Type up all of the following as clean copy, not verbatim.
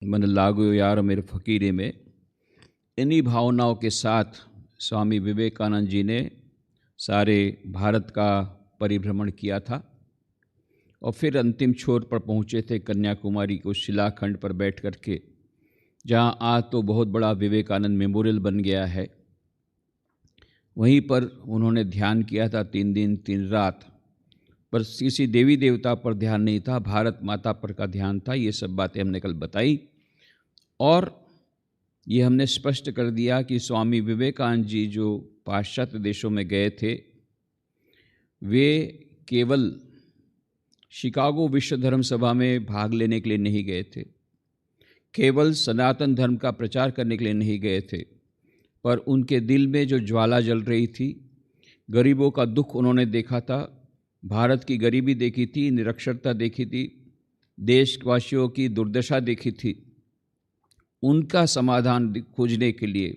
मन लागो यार मेरे फ़कीरे में, इन्हीं भावनाओं के साथ स्वामी विवेकानंद जी ने सारे भारत का परिभ्रमण किया था और फिर अंतिम छोर पर पहुँचे थे कन्याकुमारी को शिलाखंड पर बैठ कर के, जहाँ आज तो बहुत बड़ा विवेकानंद मेमोरियल बन गया है। वहीं पर उन्होंने ध्यान किया था 3 दिन 3 रात, पर किसी देवी देवता पर ध्यान नहीं था, भारत माता पर का ध्यान था। ये सब बातें हमने कल बताई और ये हमने स्पष्ट कर दिया कि स्वामी विवेकानंद जी जो पाश्चात्य देशों में गए थे, वे केवल शिकागो विश्व धर्म सभा में भाग लेने के लिए नहीं गए थे, केवल सनातन धर्म का प्रचार करने के लिए नहीं गए थे, पर उनके दिल में जो ज्वाला जल रही थी, गरीबों का दुख उन्होंने देखा था, भारत की गरीबी देखी थी, निरक्षरता देखी थी, देशवासियों की दुर्दशा देखी थी। उनका समाधान खोजने के लिए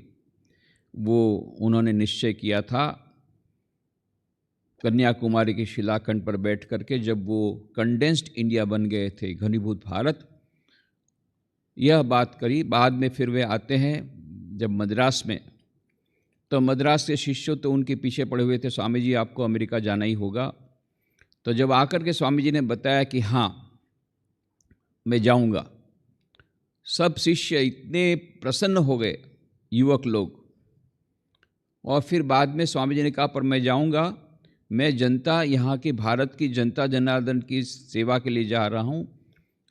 वो उन्होंने निश्चय किया था। कन्याकुमारी के शिलाखंड पर बैठ करके जब वो कंडेंस्ड इंडिया बन गए थे, घनीभूत भारत, यह बात करी। बाद में फिर वे आते हैं जब मद्रास में, तो मद्रास के शिष्य तो उनके पीछे पड़े हुए थे, स्वामी जी आपको अमेरिका जाना ही होगा। तो जब आकर के स्वामी जी ने बताया कि हाँ मैं जाऊंगा, सब शिष्य इतने प्रसन्न हो गए, युवक लोग। और फिर बाद में स्वामी जी ने कहा पर मैं जाऊंगा, मैं जनता, यहाँ की भारत की जनता जनार्दन की सेवा के लिए जा रहा हूँ,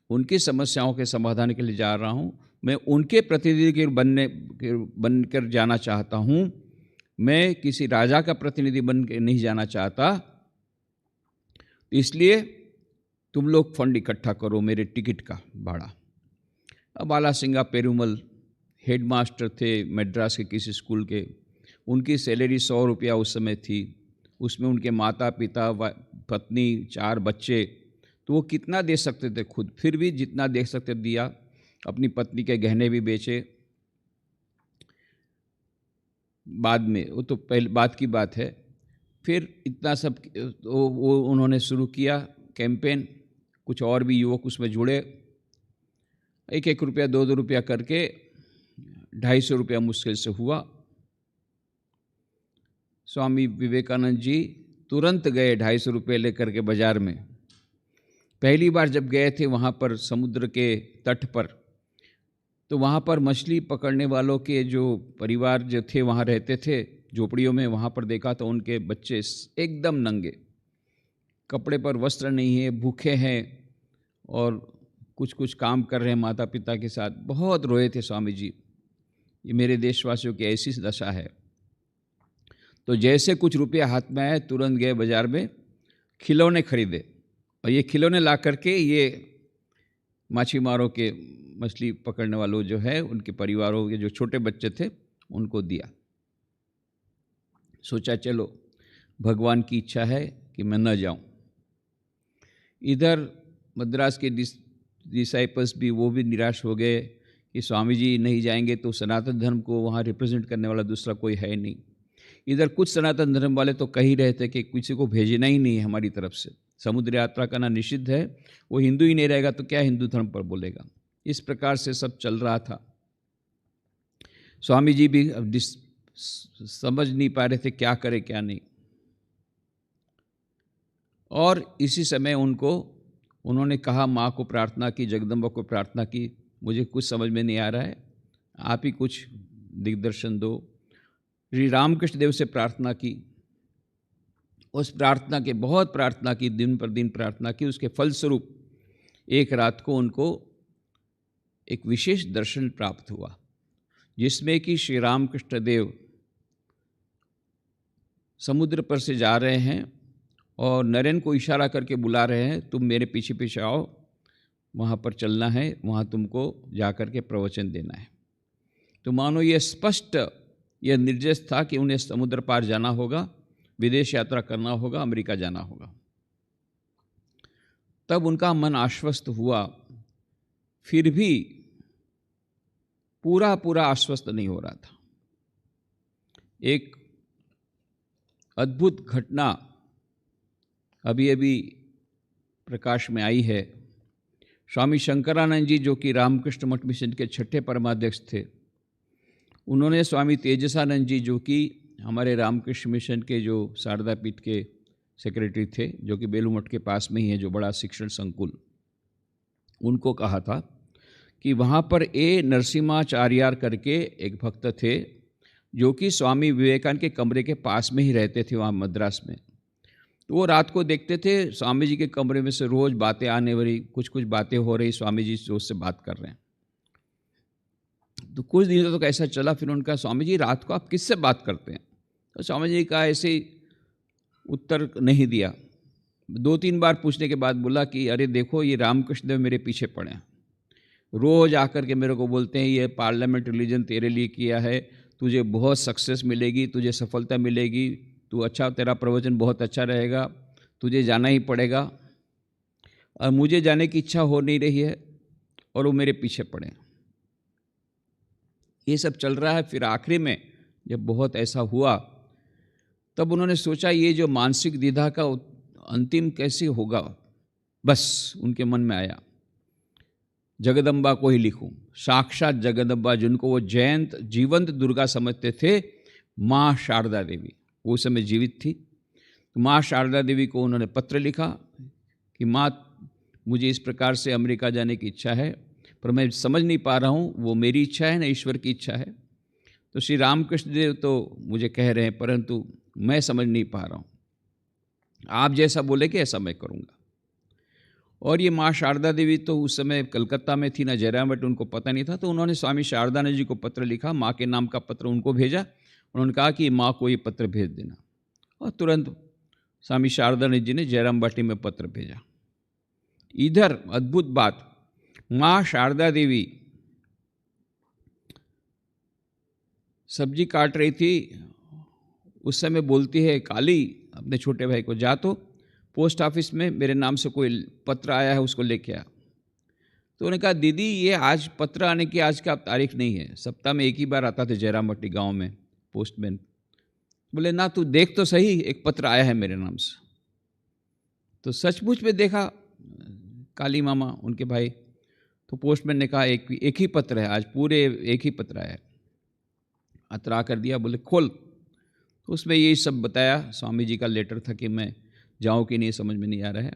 उनकी समस्याओं के समाधान के लिए जा रहा हूँ, मैं उनके प्रतिनिधि के बनकर जाना चाहता हूँ, मैं किसी राजा का प्रतिनिधि बन के नहीं जाना चाहता। इसलिए तुम लोग फंड इकट्ठा करो मेरे टिकट का भाड़ा। अब बाला सिंगा पेरूमल हेडमास्टर थे मद्रास के किसी स्कूल के, उनकी सैलरी 100 रुपया उस समय थी, उसमें उनके माता पिता पत्नी 4 बच्चे, तो वो कितना दे सकते थे खुद, फिर भी जितना दे सकते दिया। अपनी पत्नी के गहने भी बेचे बाद में, वो तो पहले बात की बात है। फिर इतना सब वो उन्होंने शुरू किया कैंपेन, कुछ और भी युवक उसमें जुड़े, 1-1 रुपया 2-2 रुपया करके 250 रुपया मुश्किल से हुआ। स्वामी विवेकानंद जी तुरंत गए 250 रुपये लेकर के बाजार में। पहली बार जब गए थे वहाँ पर समुद्र के तट पर, तो वहाँ पर मछली पकड़ने वालों के जो परिवार जो थे वहाँ रहते थे झोपड़ियों में, वहाँ पर देखा तो उनके बच्चे एकदम नंगे, कपड़े पर वस्त्र नहीं है, भूखे हैं और कुछ कुछ काम कर रहे हैं माता पिता के साथ। बहुत रोए थे स्वामी जी, ये मेरे देशवासियों की ऐसी दशा है। तो जैसे कुछ रुपया हाथ में आए, तुरंत गए बाजार में, खिलौने खरीदे और ये खिलौने ला करके ये माछीमारों के, मछली पकड़ने वालों जो है उनके परिवारों के जो छोटे बच्चे थे उनको दिया। सोचा चलो भगवान की इच्छा है कि मैं न जाऊं। इधर मद्रास के डिसाइपल्स भी वो भी निराश हो गए कि स्वामी जी नहीं जाएंगे तो सनातन धर्म को वहाँ रिप्रेजेंट करने वाला दूसरा कोई है नहीं। इधर कुछ सनातन धर्म वाले तो कह ही रहे थे कि किसी को भेजना ही नहीं है हमारी तरफ से, समुद्र यात्रा करना निषिद्ध है, वो हिंदू ही नहीं रहेगा तो क्या हिंदू धर्म पर बोलेगा। इस प्रकार से सब चल रहा था। स्वामी जी भी अब समझ नहीं पा रहे थे क्या करे क्या नहीं। और इसी समय उन्होंने कहा, माँ को प्रार्थना की, जगदम्बा को प्रार्थना की, मुझे कुछ समझ में नहीं आ रहा है, आप ही कुछ दिग्दर्शन दो। श्री रामकृष्ण देव से प्रार्थना की, उस प्रार्थना के बहुत प्रार्थना की, दिन पर दिन प्रार्थना की। उसके फलस्वरूप एक रात को उनको एक विशेष दर्शन प्राप्त हुआ, जिसमें कि श्री रामकृष्ण देव समुद्र पर से जा रहे हैं और नरेन को इशारा करके बुला रहे हैं, तुम मेरे पीछे पीछे आओ, वहाँ पर चलना है, वहाँ तुमको जा कर के प्रवचन देना है। तो मानो ये स्पष्ट, यह निर्देश था कि उन्हें समुद्र पार जाना होगा, विदेश यात्रा करना होगा, अमेरिका जाना होगा। तब उनका मन आश्वस्त हुआ, फिर भी पूरा पूरा आश्वस्त नहीं हो रहा था। एक अद्भुत घटना अभी अभी प्रकाश में आई है। स्वामी शंकरानंद जी जो कि रामकृष्ण मठ मिशन के छठे परमाध्यक्ष थे, उन्होंने स्वामी तेजसानंद जी जो कि हमारे रामकृष्ण मिशन के जो शारदा पीठ के सेक्रेटरी थे, जो कि बेलू मठ के पास में ही है जो बड़ा शिक्षण संकुल, उनको कहा था कि वहाँ पर ए नरसिम्हाचार्यार करके एक भक्त थे जो कि स्वामी विवेकानंद के कमरे के पास में ही रहते थे वहाँ मद्रास में। तो वो रात को देखते थे स्वामी जी के कमरे में से रोज़ बातें आने वाली, कुछ कुछ बातें हो रही, स्वामी जी जोर से बात कर रहे हैं। तो कुछ दिनों तक ऐसा चला। फिर उनका, स्वामी जी रात को आप किससे बात करते हैं? तो स्वामी जी का ऐसे ही उत्तर नहीं दिया। 2-3 बार पूछने के बाद बोला कि अरे देखो, ये रामकृष्ण देव मेरे पीछे पड़े हैं, रोज़ आकर के मेरे को बोलते हैं ये पार्लियामेंट रिलीजन तेरे लिए किया है, तुझे बहुत सक्सेस मिलेगी, तुझे सफलता मिलेगी, तू अच्छा, तेरा प्रवचन बहुत अच्छा रहेगा, तुझे जाना ही पड़ेगा। और मुझे जाने की इच्छा हो नहीं रही है और वो मेरे पीछे पड़े हैं। ये सब चल रहा है। फिर आखिरी में जब बहुत ऐसा हुआ, तब उन्होंने सोचा ये जो मानसिक द्विधा का अंतिम कैसे होगा। बस उनके मन में आया जगदम्बा को ही लिखूं, साक्षात जगदम्बा, जिनको वो जयंत जीवंत दुर्गा समझते थे, माँ शारदा देवी, वो समय जीवित थी। तो माँ शारदा देवी को उन्होंने पत्र लिखा कि माँ, मुझे इस प्रकार से अमेरिका जाने की इच्छा है, पर मैं समझ नहीं पा रहा हूँ वो मेरी इच्छा है ना ईश्वर की इच्छा है। तो श्री रामकृष्ण देव तो मुझे कह रहे हैं, परंतु मैं समझ नहीं पा रहा हूँ, आप जैसा बोलेंगे ऐसा मैं करूँगा। और ये माँ शारदा देवी तो उस समय कलकत्ता में थी ना, जयराम बट उनको पता नहीं था। तो उन्होंने स्वामी शारदानंद जी को पत्र लिखा, माँ के नाम का पत्र उनको भेजा। उन्होंने कहा कि माँ को ये पत्र भेज देना, और तुरंत स्वामी शारदानंद जी ने जयराम बाटी में पत्र भेजा। इधर अद्भुत बात, माँ शारदा देवी सब्जी काट रही थी, उस समय बोलती है काली अपने छोटे भाई को, जा तो पोस्ट ऑफिस में मेरे नाम से कोई पत्र आया है, उसको लेके आ। तो उन्होंने कहा दीदी ये आज पत्र आने की आज का तारीख नहीं है, सप्ताह में एक ही बार आता था जयराम भट्टी गाँव में पोस्टमैन। बोले ना, तू देख तो सही, एक पत्र आया है मेरे नाम से। तो सचमुच में देखा काली मामा उनके भाई, तो पोस्टमैन ने कहा एक ही पत्र है आज, पूरे एक ही पत्र आया है। अतरा कर दिया, बोले खोल। तो उसमें यही सब बताया, स्वामी जी का लेटर था कि मैं जाऊँ कि नहीं समझ में नहीं आ रहा है।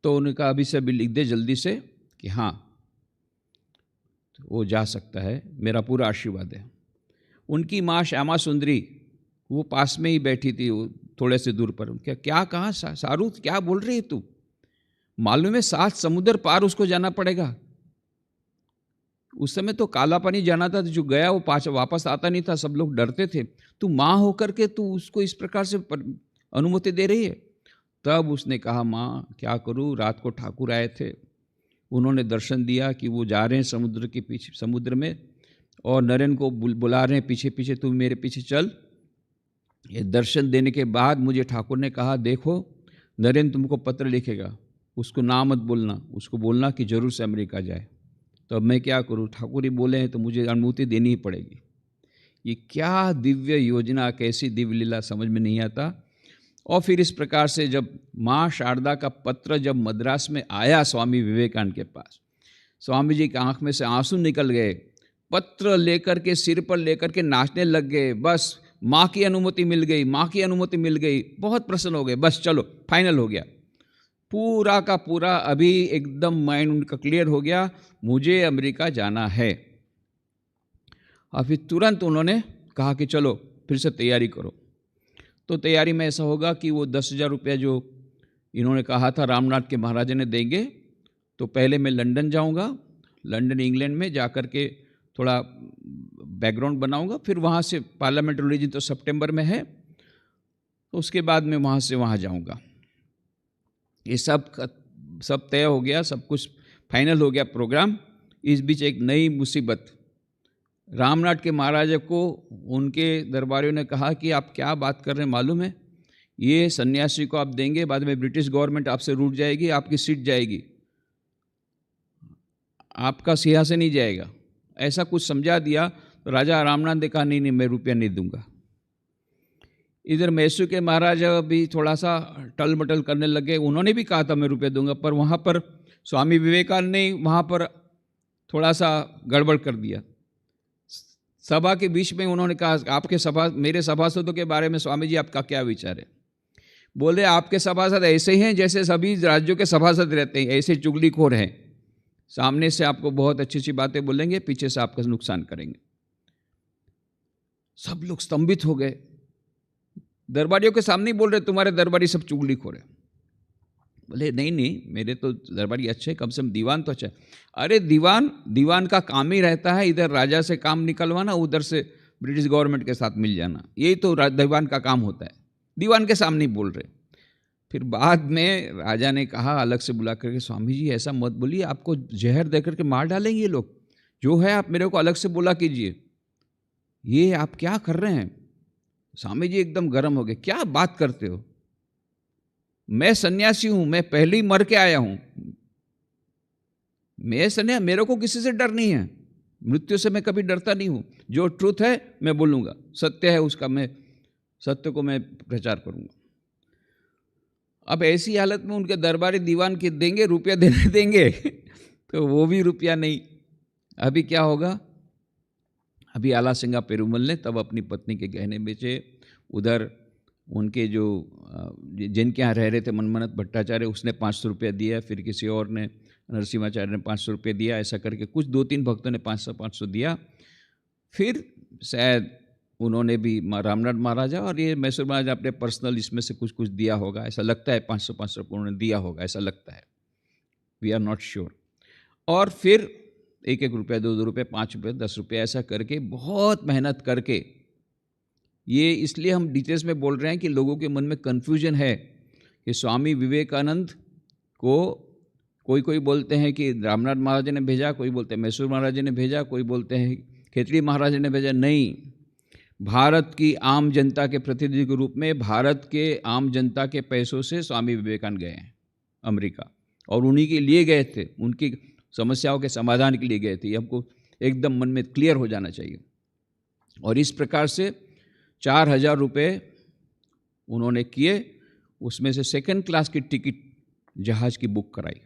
तो उन्होंने कहा अभी से अभी लिख दे जल्दी से कि हाँ तो वो जा सकता है, मेरा पूरा आशीर्वाद है। उनकी माँ श्यामा सुंदरी वो पास में ही बैठी थी, वो थोड़े से दूर पर। क्या कहाँ सारू, क्या बोल रही है तू? मालूम है 7 समुद्र पार उसको जाना पड़ेगा। उस समय तो काला पानी जाना था, जो गया वो वापस आता नहीं था, सब लोग डरते थे। तू माँ होकर के तू उसको इस प्रकार से अनुमति दे रही है। तब उसने कहा माँ क्या करूँ, रात को ठाकुर आए थे, उन्होंने दर्शन दिया कि वो जा रहे हैं समुद्र के पीछे, समुद्र में, और नरेन को बुला रहे हैं पीछे पीछे, तू मेरे पीछे चल। ये दर्शन देने के बाद मुझे ठाकुर ने कहा देखो नरेन तुमको पत्र लिखेगा, उसको ना मत बोलना, उसको बोलना कि जरूर से अमेरिका जाए। तो अब मैं क्या करूँ, ठाकुर ही बोले हैं तो मुझे अनुमति देनी ही पड़ेगी। ये क्या दिव्य योजना, कैसी दिव्य लीला, समझ में नहीं आता। और फिर इस प्रकार से जब माँ शारदा का पत्र जब मद्रास में आया स्वामी विवेकानंद के पास, स्वामी जी की आंख में से आंसू निकल गए, पत्र लेकर के सिर पर लेकर के नाचने लग गए। बस माँ की अनुमति मिल गई, माँ की अनुमति मिल गई, बहुत प्रसन्न हो गए। बस चलो फाइनल हो गया, पूरा का पूरा अभी एकदम माइंड उनका क्लियर हो गया, मुझे अमेरिका जाना है। और फिर तुरंत उन्होंने कहा कि चलो फिर से तैयारी करो। तो तैयारी में ऐसा होगा कि वो 10,000 रुपया जो इन्होंने कहा था रामनाथ के महाराजा ने देंगे, तो पहले मैं लंदन जाऊंगा, लंदन इंग्लैंड में जाकर के थोड़ा बैकग्राउंड बनाऊंगा, फिर वहाँ से पार्लियामेंट रिलीजन तो सितंबर में है, तो उसके बाद मैं वहाँ से वहाँ जाऊंगा। ये सब तय हो गया, सब कुछ फाइनल हो गया प्रोग्राम। इस बीच एक नई मुसीबत, रामनाथ के महाराजा को उनके दरबारियों ने कहा कि आप क्या बात कर रहे हैं, मालूम है ये सन्यासी को आप देंगे, बाद में ब्रिटिश गवर्नमेंट आपसे रूठ जाएगी, आपकी सीट जाएगी, आपका सिंहासन नहीं जाएगा। ऐसा कुछ समझा दिया। तो राजा रामनाथ ने कहा नहीं मैं रुपया नहीं दूंगा। इधर मैसूर के महाराजा भी थोड़ा सा टल मटल करने लगे, उन्होंने भी कहा था मैं रुपया दूंगा, पर वहाँ पर स्वामी विवेकानंद ने वहाँ पर थोड़ा सा गड़बड़ कर दिया। सभा के बीच में उन्होंने कहा, मेरे सभासदों के बारे में स्वामी जी आपका क्या विचार है? बोले आपके सभासद ऐसे ही हैं जैसे सभी राज्यों के सभासद रहते हैं, ऐसे चुगलीखोर हैं, सामने से आपको बहुत अच्छी अच्छी बातें बोलेंगे, पीछे से आपका नुकसान करेंगे। सब लोग स्तंभित हो गए, दरबारियों के सामने ही बोल रहे तुम्हारे दरबारी सब चुगलीखोर है। बोले नहीं, मेरे तो दरबारी अच्छे, कम से कम दीवान तो अच्छा है। अरे दीवान का काम ही रहता है इधर राजा से काम निकलवाना, उधर से ब्रिटिश गवर्नमेंट के साथ मिल जाना, यही तो दीवान का काम होता है। दीवान के सामने ही बोल रहे। फिर बाद में राजा ने कहा अलग से बुला करके, स्वामी जी ऐसा मत बोलिए, आपको जहर दे करके मार डालेंगे ये लोग, जो है आप मेरे को अलग से बुला कीजिए, ये आप क्या कर रहे हैं? स्वामी जी एकदम गर्म हो गए, क्या बात करते हो, मैं सन्यासी हूं, मैं पहले ही मर के आया हूं, मेरे को किसी से डर नहीं है, मृत्यु से मैं कभी डरता नहीं हूं, जो ट्रूथ है मैं बोलूंगा, सत्य है उसका मैं सत्य को मैं प्रचार करूंगा। अब ऐसी हालत में उनके दरबारी दीवान के देंगे, रुपया देंगे तो वो भी रुपया नहीं। अभी क्या होगा? अभी आला सिंगा पेरुमल ने तब अपनी पत्नी के गहने बेचे, उधर उनके जो जिनके यहाँ रह रहे थे मनमनत भट्टाचार्य, उसने 500 रुपया दिया, फिर किसी और ने नरसिम्हाचार्य ने 500 रुपये दिया, ऐसा करके कुछ 2-3 भक्तों ने 500 दिया। फिर शायद उन्होंने भी रामनाथ महाराजा और ये मैसूर महाराजा अपने पर्सनल इसमें से कुछ दिया होगा, ऐसा लगता है 500 उन्होंने दिया होगा, ऐसा लगता है, वी आर नॉट श्योर। और फिर 1-1 रुपया, 2-2 रुपये, 5 रुपये, 10 रुपये, ऐसा करके बहुत मेहनत करके, ये इसलिए हम डिटेल्स में बोल रहे हैं कि लोगों के मन में कन्फ्यूजन है कि स्वामी विवेकानंद को कोई बोलते हैं कि रामनाथ महाराज ने भेजा, कोई बोलते हैं मैसूर महाराज ने भेजा, कोई बोलते हैं खेतड़ी महाराज ने भेजा। नहीं, भारत की आम जनता के प्रतिनिधि के रूप में भारत के आम जनता के पैसों से स्वामी विवेकानंद गए हैं अमेरिका, और उन्हीं के लिए गए थे, उनकी समस्याओं के समाधान के लिए गए थे। ये हमको एकदम मन में क्लियर हो जाना चाहिए। और इस प्रकार से 4000 रुपये उन्होंने किए, उसमें से 2nd क्लास की टिकट जहाज़ की बुक कराई।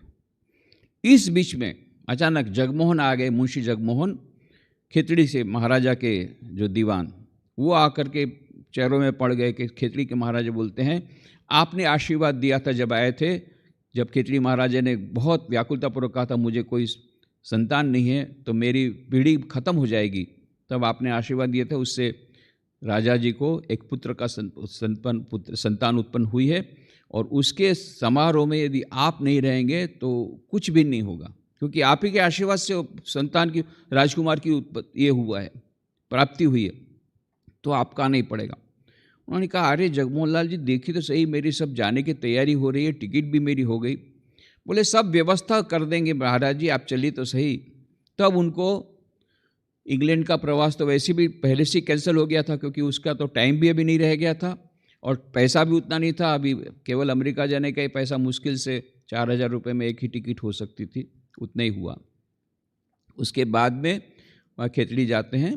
इस बीच में अचानक जगमोहन आ गए, मुंशी जगमोहन, खेतड़ी से महाराजा के जो दीवान, वो आकर के चेहरों में पड़ गए कि खेतड़ी के महाराजा बोलते हैं आपने आशीर्वाद दिया था जब आए थे, जब खेतड़ी महाराजा ने बहुत व्याकुलतापूर्वक कहा था मुझे कोई संतान नहीं है तो मेरी पीढ़ी खत्म हो जाएगी, तब आपने आशीर्वाद दिए थे, उससे राजा जी को एक पुत्र का संतान उत्पन्न हुई है, और उसके समारोह में यदि आप नहीं रहेंगे तो कुछ भी नहीं होगा, क्योंकि आप ही के आशीर्वाद से संतान की, राजकुमार की ये हुआ है, प्राप्ति हुई है, तो आपका नहीं पड़ेगा। उन्होंने कहा अरे जगमोहन लाल जी देखिए तो सही, मेरी सब जाने की तैयारी हो रही है, टिकट भी मेरी हो गई। बोले सब व्यवस्था कर देंगे महाराज जी, आप चलिए तो सही। तब उनको इंग्लैंड का प्रवास तो वैसे भी पहले से कैंसिल हो गया था, क्योंकि उसका तो टाइम भी अभी नहीं रह गया था और पैसा भी उतना नहीं था। अभी केवल अमेरिका जाने का ही पैसा मुश्किल से 4000 रुपये में एक ही टिकट हो सकती थी, उतना ही हुआ। उसके बाद में वहाँ खेतड़ी जाते हैं,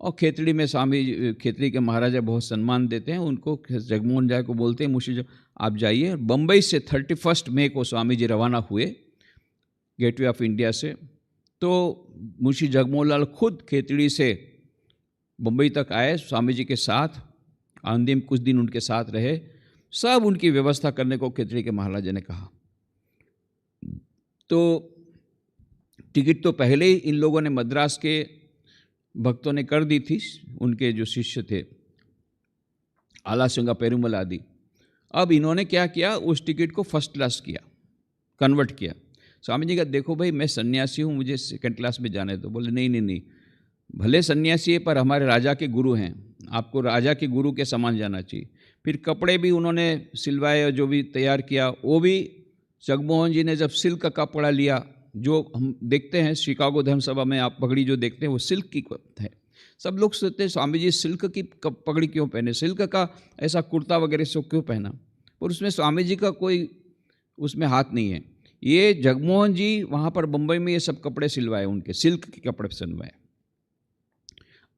और खेतड़ी में स्वामी खेतड़ी के महाराजा बहुत सम्मान देते हैं उनको। जगमोहन राय को बोलते हैं मुंशी आप जाइए। बम्बई से 31 मई को स्वामी जी रवाना हुए गेटवे ऑफ इंडिया से। तो मुंशी जगमोहन लाल खुद खेतड़ी से बम्बई तक आए स्वामी जी के साथ, अंतिम कुछ दिन उनके साथ रहे। सब उनकी व्यवस्था करने को खेतड़ी के महाराजा ने कहा। तो टिकट तो पहले ही इन लोगों ने मद्रास के भक्तों ने कर दी थी, उनके जो शिष्य थे आला सिंगा पेरुमल आदि। अब इन्होंने क्या किया, उस टिकट को 1st क्लास किया, कन्वर्ट किया। स्वामी जी का देखो भाई मैं सन्यासी हूँ, मुझे 2nd क्लास में जाने दो। बोले नहीं, भले सन्यासी है पर हमारे राजा के गुरु हैं, आपको राजा के गुरु के समान जाना चाहिए। फिर कपड़े भी उन्होंने सिलवाए, जो भी तैयार किया, वो भी जगमोहन जी ने जब सिल्क का कपड़ा लिया, जो हम देखते हैं शिकागो धर्मसभा में आप पगड़ी जो देखते हैं वो सिल्क की है। सब लोग सोचते हैं स्वामी जी सिल्क की पगड़ी क्यों पहने, सिल्क का ऐसा कुर्ता वगैरह सब क्यों पहना, और उसमें स्वामी जी का कोई उसमें हाथ नहीं है। ये जगमोहन जी वहाँ पर बम्बई में ये सब कपड़े सिलवाए, उनके सिल्क के कपड़े सिलवाए।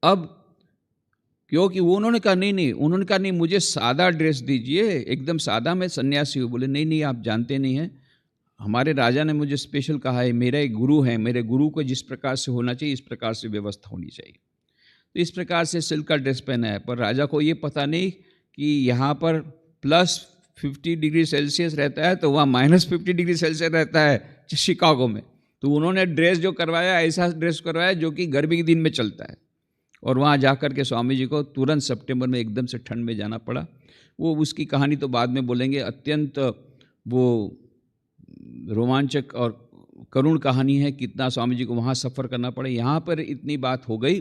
अब क्योंकि वो उन्होंने कहा नहीं, उन्होंने कहा नहीं मुझे सादा ड्रेस दीजिए, एकदम सादा, मैं सन्यासी हूँ। बोले नहीं आप जानते नहीं हैं, हमारे राजा ने मुझे स्पेशल कहा है, मेरा एक गुरु है, मेरे गुरु को जिस प्रकार से होना चाहिए इस प्रकार से व्यवस्था होनी चाहिए। तो इस प्रकार से सिल्क का ड्रेस पहना है, पर राजा को ये पता नहीं कि यहाँ पर +50 डिग्री सेल्सियस रहता है तो वहाँ -50 डिग्री सेल्सियस रहता है शिकागो में। तो उन्होंने ड्रेस जो करवाया, ऐसा ड्रेस करवाया जो कि गर्मी के दिन में चलता है, और वहाँ जाकर के स्वामी जी को तुरंत सितंबर में एकदम से ठंड में जाना पड़ा। वो उसकी कहानी तो बाद में बोलेंगे, अत्यंत वो रोमांचक और करुण कहानी है, कितना स्वामी जी को वहाँ सफ़र करना पड़ा। यहाँ पर इतनी बात हो गई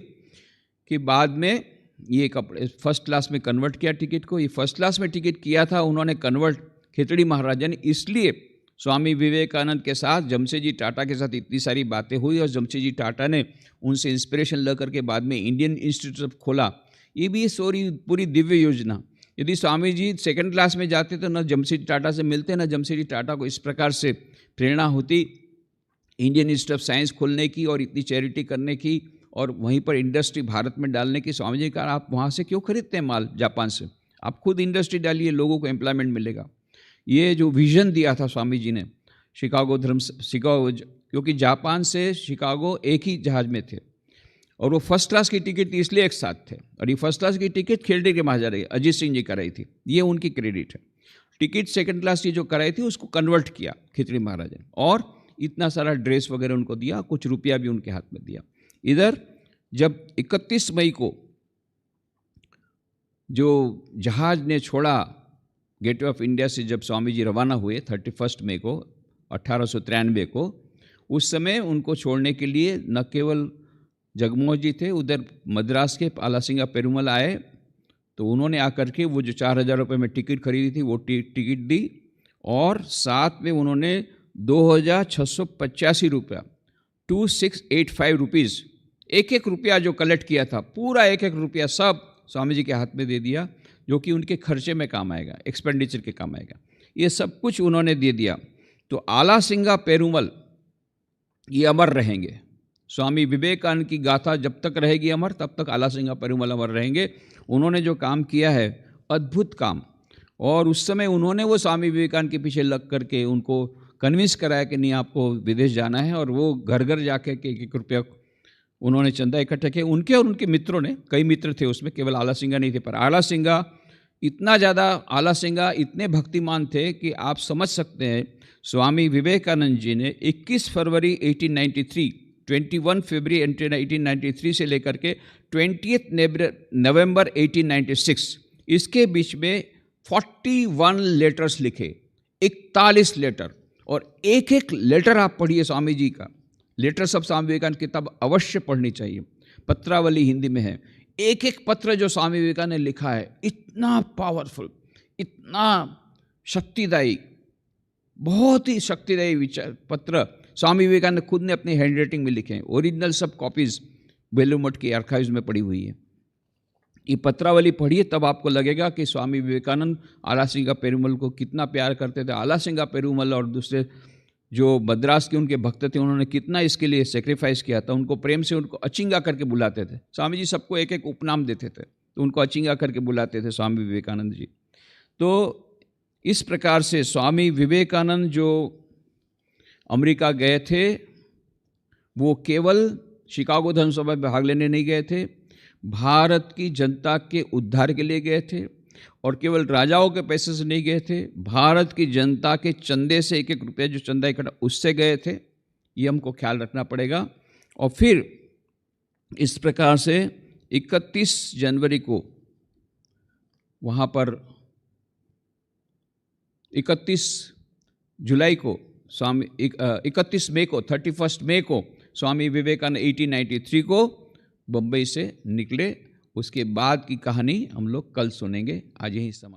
कि बाद में ये कपड़े फर्स्ट क्लास में कन्वर्ट किया टिकट को। ये फर्स्ट क्लास में टिकट किया था उन्होंने कन्वर्ट खेतड़ी महाराजा ने, इसलिए स्वामी विवेकानंद के साथ जमशेदजी टाटा के साथ इतनी सारी बातें हुई, और जमशेदजी टाटा ने उनसे इंस्पिरेशन लेकर के बाद में इंडियन इंस्टीट्यूट खोला। ये भी पूरी दिव्य योजना। यदि स्वामी जी सेकंड क्लास में जाते तो न जमशेदजी टाटा से मिलते, न जमशेदजी टाटा को इस प्रकार से प्रेरणा होती इंडियन इंस्टीट्यूट ऑफ साइंस खोलने की और इतनी चैरिटी करने की, और वहीं पर इंडस्ट्री भारत में डालने की। स्वामी जी कहा, आप वहाँ से क्यों खरीदते हैं माल जापान से, आप खुद इंडस्ट्री डालिए, लोगों को एम्प्लॉयमेंट मिलेगा। ये जो विजन दिया था स्वामी जी ने शिकागो क्योंकि जापान से शिकागो एक ही जहाज़ में थे, और वो फर्स्ट क्लास की टिकट थी इसलिए एक साथ थे। और ये फर्स्ट क्लास की टिकट खेलड़ी के महाराजा अजीत सिंह जी कराई थी, ये उनकी क्रेडिट है। टिकट सेकंड क्लास की जो कराई थी उसको कन्वर्ट किया खेतड़ी महाराजा ने, और इतना सारा ड्रेस वगैरह उनको दिया, कुछ रुपया भी उनके हाथ में दिया। इधर जब 31 मई को जो जहाज़ ने छोड़ा गेटवे ऑफ इंडिया से, जब स्वामी जी रवाना हुए 31 मई को 1893 को, उस समय उनको छोड़ने के लिए न केवल जगमोहन जी थे, उधर मद्रास के आलासिंगा पेरुमल आए, तो उन्होंने आकर के वो जो 4000 रुपये में टिकट खरीदी थी वो टिकट दी, और साथ में उन्होंने 2685 रुपया 2685 रुपीज़, एक रुपया जो कलेक्ट किया था, पूरा एक रुपया सब स्वामी जी के हाथ में दे दिया, जो कि उनके खर्चे में काम आएगा, एक्सपेंडिचर के काम आएगा। ये सब कुछ उन्होंने दे दिया। तो आलासिंगा पेरुमल ये अमर रहेंगे। स्वामी विवेकानंद की गाथा जब तक रहेगी अमर, तब तक आलासिंगा पेरुमल अमर रहेंगे। उन्होंने जो काम किया है, अद्भुत काम, और उस समय उन्होंने वो स्वामी विवेकानंद के पीछे लग करके उनको कन्विंस कराया कि नहीं आपको विदेश जाना है, और वो घर घर जाके के 1 रुपया उन्होंने चंदा इकट्ठा किया। उनके और उनके मित्रों ने, कई मित्र थे उसमें, केवल आलासिंगा नहीं थे, पर आलासिंगा इतने भक्तिमान थे कि आप समझ सकते हैं। स्वामी विवेकानंद जी ने 21 फरवरी 1893, 21 फरवरी 1893 से लेकर के 20 नवंबर 1896, इसके बीच में 41 लेटर्स लिखे, 41 लेटर, और एक लेटर आप पढ़िए स्वामी जी का। लेटर्स ऑफ स्वामी विवेकानंद किताब अवश्य पढ़नी चाहिए, पत्रावली हिंदी में है। एक पत्र जो स्वामी विवेकानंद ने लिखा है, इतना पावरफुल, इतना शक्तिदायी, बहुत ही शक्तिदायी विचार पत्र स्वामी विवेकानंद खुद ने अपनी हैंड राइटिंग में लिखे हैं। ओरिजिनल सब कॉपीज बेलूर मठ के आर्काइव्स में पड़ी हुई है। ये पत्रावली पढ़िए, तब आपको लगेगा कि स्वामी विवेकानंद आलासिंगा पेरुमल को कितना प्यार करते थे। आलासिंगा पेरुमल और दूसरे जो मद्रास के उनके भक्त थे, उन्होंने कितना इसके लिए सेक्रीफाइस किया था। उनको प्रेम से उनको अचिंगा करके बुलाते थे। स्वामी जी सबको एक उपनाम देते थे, तो उनको अचिंगा करके बुलाते थे स्वामी विवेकानंद जी। तो इस प्रकार से स्वामी विवेकानंद जो अमेरिका गए थे, वो केवल शिकागो धर्म सभा में भाग लेने नहीं गए थे, भारत की जनता के उद्धार के लिए गए थे। और केवल राजाओं के पैसे से नहीं गए थे, भारत की जनता के चंदे से 1 रुपया जो चंदा इकट्ठा उससे गए थे। ये हमको ख्याल रखना पड़ेगा। और फिर इस प्रकार से 31 जनवरी को वहाँ पर 31 जुलाई को 31 मई को 31 मई को स्वामी विवेकानंद 1893 को बम्बई से निकले। उसके बाद की कहानी हम लोग कल सुनेंगे। आज यही समाप्त।